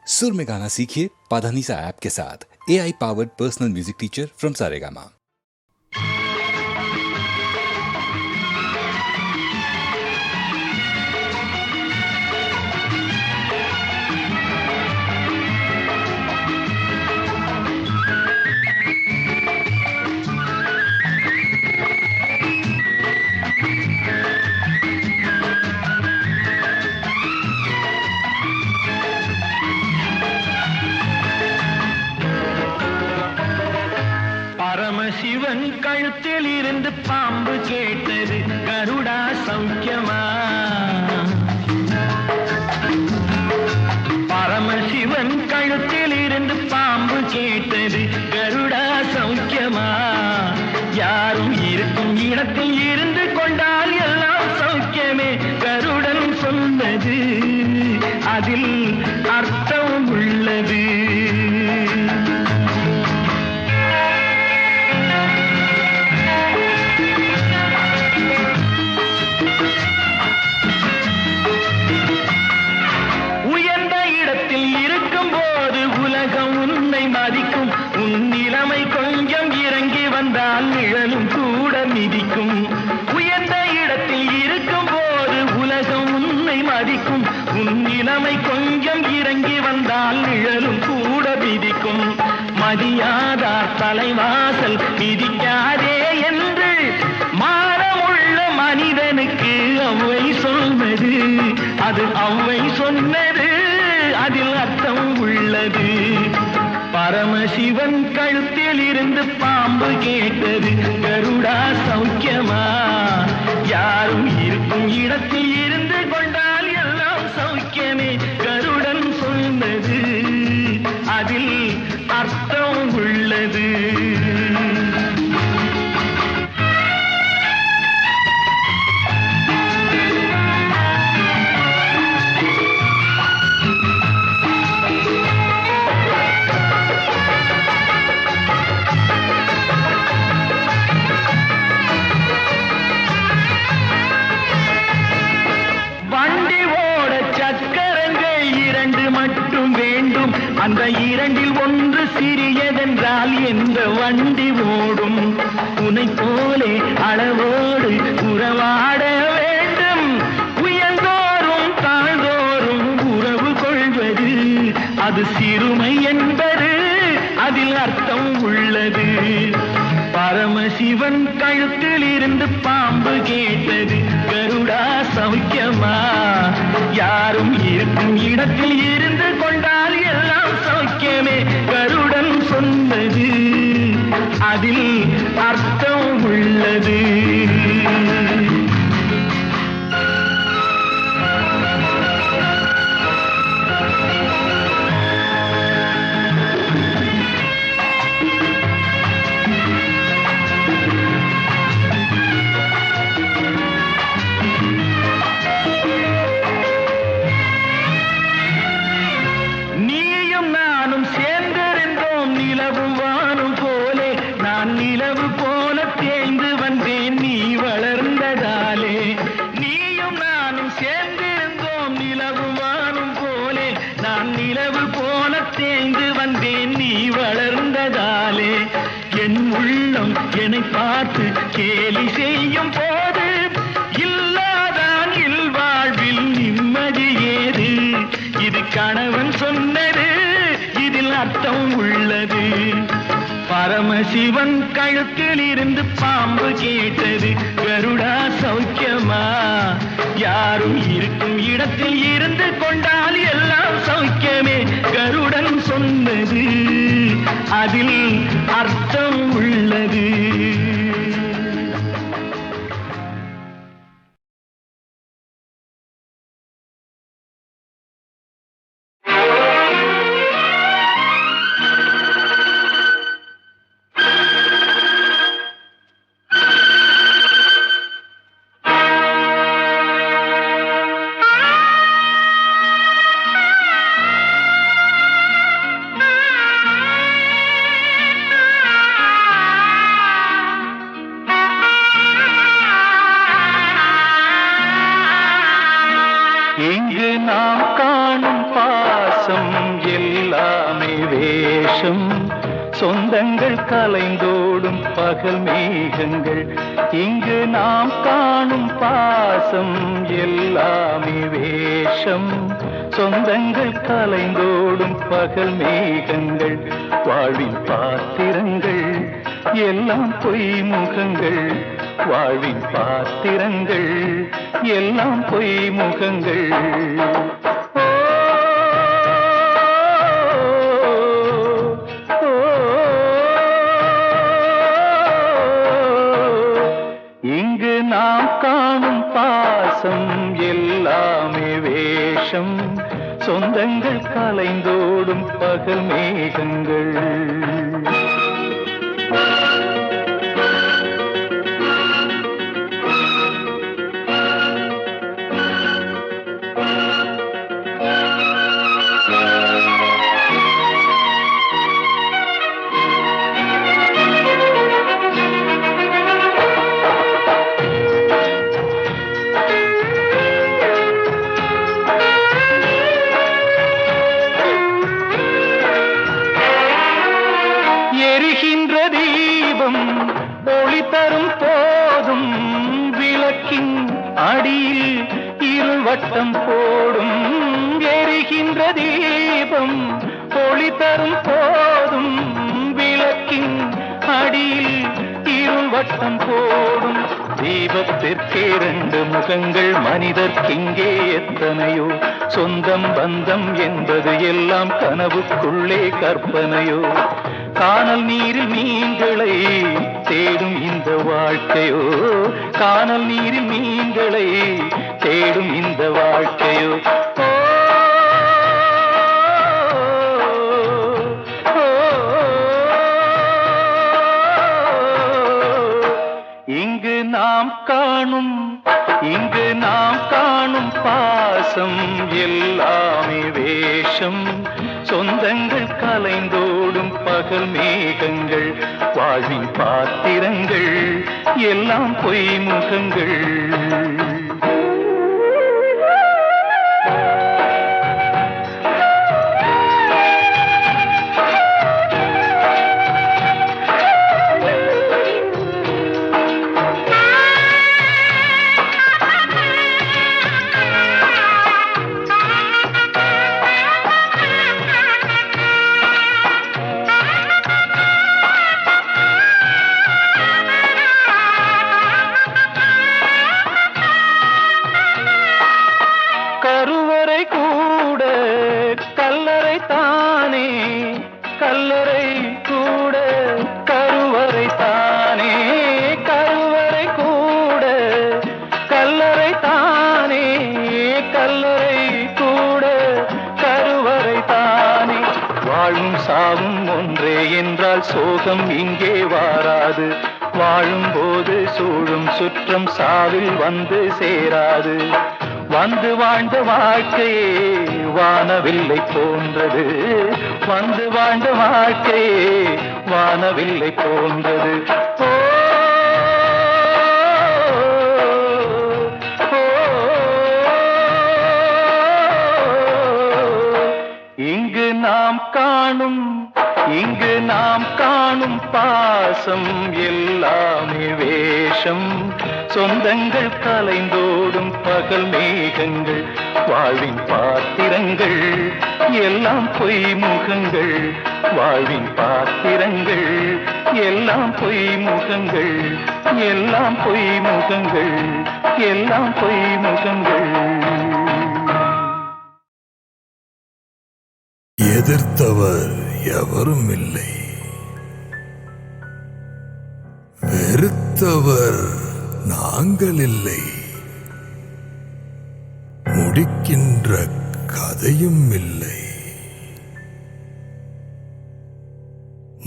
सुर में गाना सीखिए पाधानीसा ऐप के साथ। AI powered personal music teacher from Saregama. Paramasivan கழுத்தில் இருந்து பாம்பு கேட்டது, கருடா சௌக்கியமா? பரமசிவன் கழுத்தில் இருந்து பாம்பு கேட்டது, கருடா சௌக்கியமா? யாரும் இருக்கும் இடத்தில் இருந்து கொண்டால் எல்லாம் சௌக்கியமே, கருடன் சொன்னது அதில் அர்த்தம் உள்ளது. உன் நிலைமை கொஞ்சம் இறங்கி வந்தால் நிழலும் கூட மிதிக்கும். உயர்ந்த இடத்தில் இருக்கும் போது உலகம் உன்னை மதிக்கும். உன் நிலைமை கொஞ்சம் இறங்கி வந்தால் நிழலும் கூட மிதிக்கும். மதியாதார் தலைவாசல் மிதிக்காதே என்று மானமுள்ள மனிதனுக்கு அவ்வை சொன்னது, அது அவ்வை சொன்னது, அதில் அர்த்தம் உள்ளது. பரமசிவன் கழுத்தில் இருந்து பாம்பு கேட்டது, கருடா சௌக்கியமா? யாரும் இருக்கும் இடத்தில் இருந்து கொண்டால் எல்லாம் சௌக்கியமே, கருடன் சொன்னது அதில் அர்த்தம் உள்ளது. அந்த இரண்டில் ஒன்று சிறியதென்றால் எந்த வண்டி ஓடும்? உனை போலே அளவோடு உறவாட வேண்டும். உயர்ந்தோறும் தாழ்ந்தோறும் உறவு கொள்வது அது சிறுமை என்பது அதில் அர்த்தம் உள்ளது. பரமசிவன் கழுத்தில் இருந்து பாம்பு கேட்டது, கருடா சௌக்கியமா? யாரும் இருக்கும் இடத்தில் இருந்து கொண்டால் எல்லாம் சௌக்கியமே, கருடன் சொன்னது அதில் அர்த்தம் உள்ளது. என் உள்ளம் என்னை பார்த்து கேலி செய்யும் போது இல்லாதான் இல்வாழ்வில் நிம்மதி ஏது? இது கணவன் சொன்னது, இதில் அர்த்தம் உள்ளது. பரமசிவன் கழுத்தில் இருந்து பாம்பு கேட்டது, கருடா சௌக்கியமா? யாரும் இருக்கும் இடத்தில் இருந்து கொண்டால் எல்லாம் சௌக்கியமே, கருடன் சொன்னது அதில் அர்த்தம் உள்ளது. எல்லாமே வேஷம் சொந்தங்கள் கலைந்தோடும் பகல் மேகங்கள் இங்கு நாம் காணும் பாசம் எல்லாமே வேஷம் சொந்தங்கள் கலைந்தோடும் பகல் மேகங்கள் வாழ்வின் பாத்திரங்கள் எல்லாம் பொய் முகங்கள் வாழ்வின் பாத்திரங்கள் எல்லாம் பொய் முகங்கள் இங்கு நாம் காணும் பாசம் எல்லாமே வேஷம் சொந்தங்கள் கலைந்தோடும் பகல் மேகங்கள் எரிகின்ற தீபம் ஒளி தரும் போதும் விளக்கின் அடியில் இருவட்டம் போடும் எரிகின்ற தீபம் ஒளி தரும் போதும் விளக்கின் அடியில் இருவட்டம் போடும் தீபத்திற்கே 2 முகங்கள் மனிதர்க்கிங்கே எத்தனையோ சொந்தம் பந்தம் என்பது எல்லாம் கனவுக்குள்ளே கற்பனையோ கானல் நீரில் மீன்களை தேடும் இந்த வாழ்க்கையோ கானல் நீரில் மீன்களை தேடும் இந்த வாழ்க்கையோ இங்கு நாம் காணும் பாசம் எல்லாமே வேஷம் சொந்தங்கள் கலைந்தோடும் பகல் மேகங்கள் வாழ்வின் பாத்திரங்கள் எல்லாம் பொய் முகங்கள் கருவறை கூட கல்லறை தானே கல்லறை கூட கருவறை தானே கருவறை கூட கல்லறை தானே கல்லறை கூட கருவறை தானே வாழும் சாவும் ஒன்றே என்றால் சோகம் இங்கே வாராது வாழும்போது சூழும் சுற்றம் சாவில் வந்து சேராது வந்து வாழ்ந்த வாழ்க்கையே வானவில்லை போன்றது வந்து வாழ்ந்த வாழ்க்கையே வானவில்லை போன்றது இங்கு நாம் காணும் பாசம் எல்லாமே வேஷம் சொந்தங்கள் கலைந்தோடும் பகல் மேகங்கள் வாழ்வின் பாத்திரங்கள் எல்லாம் பொய் முகங்கள் வாழ்வின் பாத்திரங்கள் எல்லாம் பொய் முகங்கள் எல்லாம் பொய் முகங்கள் எல்லாம் பொய் முகங்கள் எதிர்த்தவர் எவரும் இல்லை, வெறுத்தவர் நாங்கள் இல்லை, முடிக்கின்ற கதையும் இல்லை,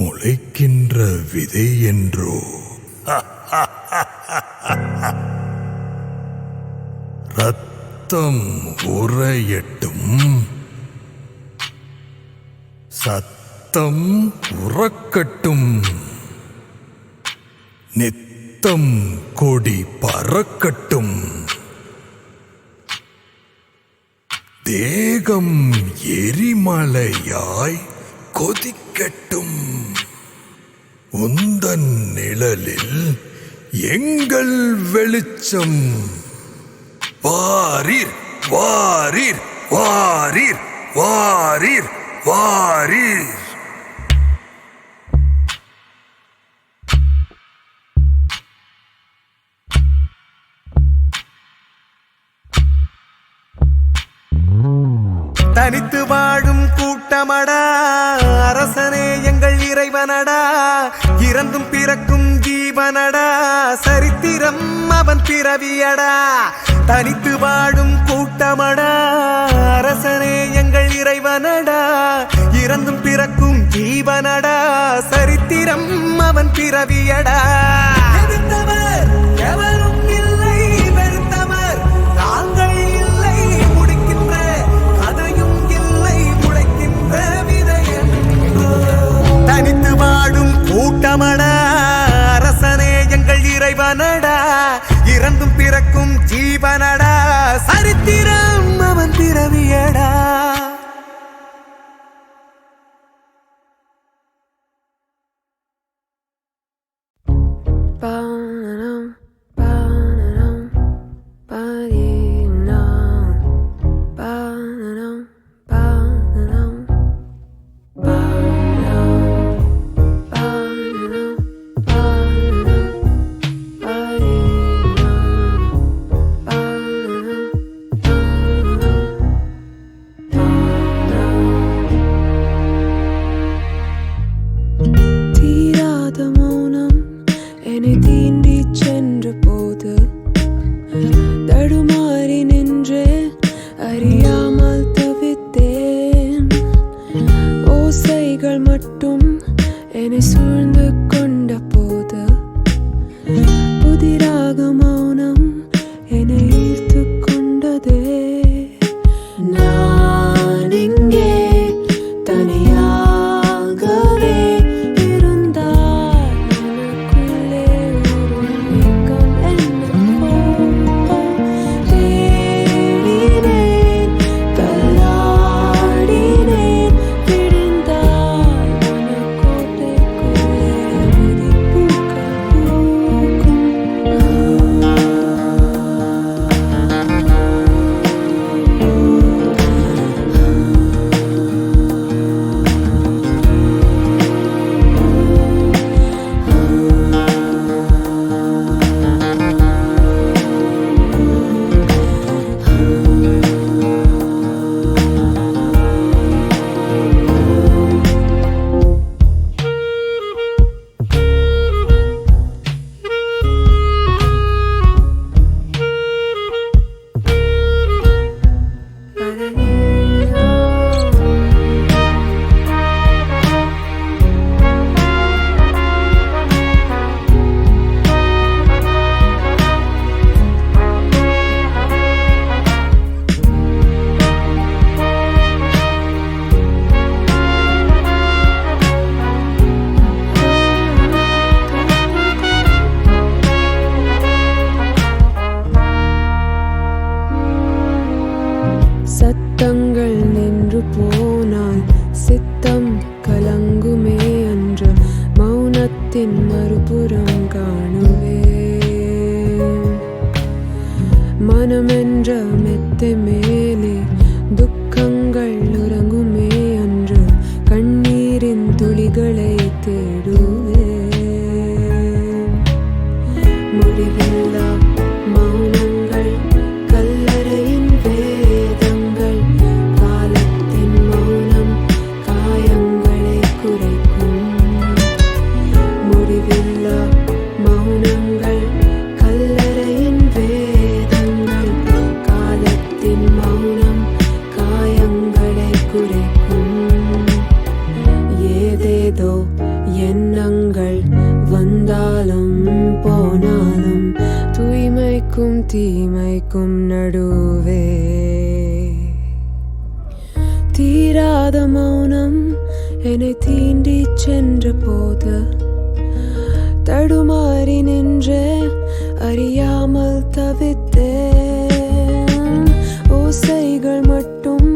முளைக்கின்ற விதை என்றோ ரத்தம் உறையட்டும், சத்தம் உறக்கட்டும், நித்தம் கொடி பறக்கட்டும், தேக மேகம் எரிமலையாய் கொதிக்கட்டும். உந்தன் நிழலில் எங்கள் வெளிச்சம். வாரீர் வாரீர் வாரீர் வாரீர் வாரீர். தனித்து வாழும் கூட்டமடா, அரசனே எங்கள் இறைவனடா. இறந்தும் பிறக்கும் ஜீவனடா, சரித்திரம் அவன் பிறவியடா. தனித்து வாழும் கூட்டமடா, அரசனே எங்கள் இறைவனடா. இறந்தும் பிறக்கும் ஜீவனடா, சரித்திரம் அவன் பிறவியடா. எதிர்த்தவர் எவரும் இல்லை, வெறுத்தவர் நாங்கள் இல்லை. முடிக்கின்ற கதையும் இல்லை, முளைக்கின்ற விதையென்றோ. தனித்து வாழும் கூட்டமடா, அரசனே எங்கள் இறைவனடா. இறந்தும் பிறக்கும் ஜீவனடா, சரித்திரம் அவன் பிறவியடா. மனமென்ற மெத்தை மேலே துக்கங்கள் உறங்குமே அன்று கண்ணீரின் துளிகளை தேடுவே. முடிவில்லா மௌனங்கள் கல்லறையின் வேதங்கள் காலத்தின் மௌனம் காயங்களை குறைக்கும். முடிவில்லா மௌனங்கள் கல்லறையின் வேதங்கள் காலத்தின் மௌனம் காயங்களை குறைக்கும். ஏதேதோ எண்ணங்கள் வந்தாலும் போனாலும் தூய்மைக்கும் தீமைக்கும் நடுவே தீராத மௌனம் என்னை தீண்டி சென்ற போது தடுமாறி நின்றே அறியாமல் தவித்தேன். ஓசைகள் மட்டும்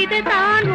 இதுதான்